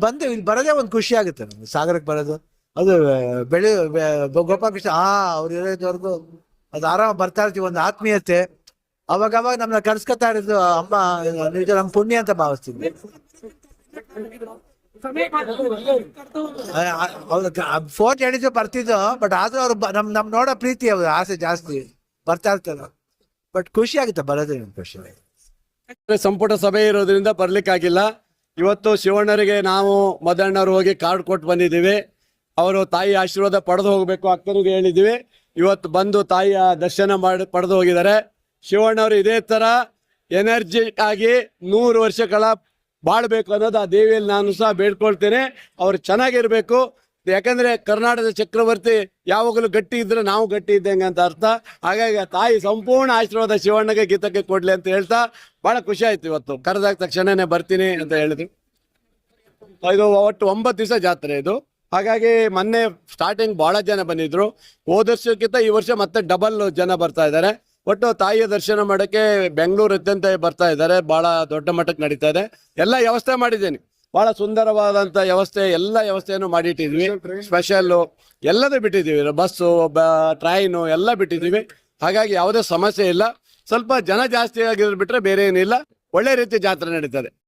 ಬಂದು ಇಲ್ಲಿ ಬರೋದೇ ಒಂದು ಖುಷಿ ಆಗುತ್ತೆ ನಮ್ಗೆ, ಸಾಗರಕ್ಕೆ ಬರೋದು. ಅದು ಗೋಪಾಲಕೃಷ್ಣ ಅವ್ರು ಇರೋದವರೆಗೂ ಅದು ಆರಾಮ ಬರ್ತಾ ಇರ್ತೀವಿ, ಒಂದು ಆತ್ಮೀಯತೆ. ಅವಾಗ ನಮ್ಮನ್ನ ಕರ್ಸ್ಕೊತಾ ಇರೋದು ಅಮ್ಮ ನಿಜ ನಮ್ಮ ಪುಣ್ಯ ಅಂತ ಭಾವಿಸ್ತೀವಿ. ಫೋನ್ ಹೇಳಿದ್ರು ಬರ್ತಿದ್ದು, ಬಟ್ ಆದ್ರೂ ಅವ್ರು ನಮ್ ನೋಡೋ ಪ್ರೀತಿ ಅವ್ರು ಆಸೆ ಜಾಸ್ತಿ, ಬರ್ತಾ ಇರ್ತಾರ. ಬಟ್ ಖುಷಿ ಆಗುತ್ತೆ ಬರೋದೇ ಖುಷಿ. ಸಂಪುಟ ಸಭೆ ಇರೋದ್ರಿಂದ ಬರ್ಲಿಕ್ಕಾಗಿಲ್ಲ. ಇವತ್ತು ಶಿವಣ್ಣರಿಗೆ ನಾವು ಮದಣ್ಣವ್ರು ಹೋಗಿ ಕಾರ್ಡ್ ಕೊಟ್ಟು ಬಂದಿದ್ದೀವಿ. ಅವರು ತಾಯಿ ಆಶೀರ್ವಾದ ಪಡೆದು ಹೋಗ್ಬೇಕು ಅಕ್ಕನಿಗೆ ಹೇಳಿದ್ದೀವಿ. ಇವತ್ತು ಬಂದು ತಾಯಿಯ ದರ್ಶನ ಪಡೆದು ಹೋಗಿದ್ದಾರೆ. ಶಿವಣ್ಣವರು ಇದೇ ತರ ಎನರ್ಜಿಕ್ ಆಗಿ 100 ವರ್ಷಗಳ ಬಾಳ್ಬೇಕು ಅನ್ನೋದು ಆ ದೇವಿಯಲ್ಲಿ ನಾನು ಸಹ ಬೇಡ್ಕೊಳ್ತೇನೆ. ಅವ್ರು ಚೆನ್ನಾಗಿರ್ಬೇಕು. ಯಾಕಂದ್ರೆ ಕರ್ನಾಟಕದ ಚಕ್ರವರ್ತಿ ಯಾವಾಗಲೂ ಗಟ್ಟಿ ಇದ್ರೆ ನಾವು ಗಟ್ಟಿ ಇದ್ದಂಗೆ ಅಂತ ಅರ್ಥ. ಹಾಗಾಗಿ ತಾಯಿ ಸಂಪೂರ್ಣ ಆಶೀರ್ವಾದ ಶಿವಣ್ಣಗೆ ಗೀತಕ್ಕೆ ಕೊಡ್ಲಿ ಅಂತ ಹೇಳ್ತಾ ಬಹಳ ಖುಷಿ ಆಯ್ತು. ಇವತ್ತು ಕರೆದಾಗ ತಕ್ಷಣನೇ ಬರ್ತೀನಿ ಅಂತ ಹೇಳಿದ್ರು. ಇದು ಒಟ್ಟು 9 ದಿವಸ ಜಾತ್ರೆ ಇದು. ಹಾಗಾಗಿ ಮೊನ್ನೆ ಸ್ಟಾರ್ಟಿಂಗ್ ಬಹಳ ಜನ ಬಂದಿದ್ರು. ಹೋದ ವರ್ಷಕ್ಕಿಂತ ಈ ವರ್ಷ ಮತ್ತೆ ಡಬಲ್ ಜನ ಬರ್ತಾ ಇದ್ದಾರೆ. ಒಟ್ಟು ತಾಯಿಯ ದರ್ಶನ ಮಾಡೋಕ್ಕೆ ಬೆಂಗಳೂರು ಅತ್ಯಂತ ಬರ್ತಾ ಇದ್ದಾರೆ. ಬಹಳ ದೊಡ್ಡ ಮಟ್ಟಕ್ಕೆ ನಡೀತಾ ಇದೆ. ಎಲ್ಲ ವ್ಯವಸ್ಥೆ ಮಾಡಿದ್ದೇನೆ, ಬಹಳ ಸುಂದರವಾದಂತ ವ್ಯವಸ್ಥೆ, ಎಲ್ಲ ವ್ಯವಸ್ಥೆಯನ್ನು ಮಾಡಿಟ್ಟಿದ್ವಿ. ಸ್ಪೆಷಲ್ಲು ಎಲ್ಲದೂ ಬಿಟ್ಟಿದ್ದೀವಿ, ಬಸ್ಸು ಟ್ರೈನು ಎಲ್ಲ ಬಿಟ್ಟಿದ್ದೀವಿ. ಹಾಗಾಗಿ ಯಾವುದೇ ಸಮಸ್ಯೆ ಇಲ್ಲ. ಸ್ವಲ್ಪ ಜನ ಜಾಸ್ತಿ ಆಗಿರೋ ಬಿಟ್ರೆ ಬೇರೆ ಏನಿಲ್ಲ. ಒಳ್ಳೆ ರೀತಿ ಜಾತ್ರೆ ನಡೀತದೆ.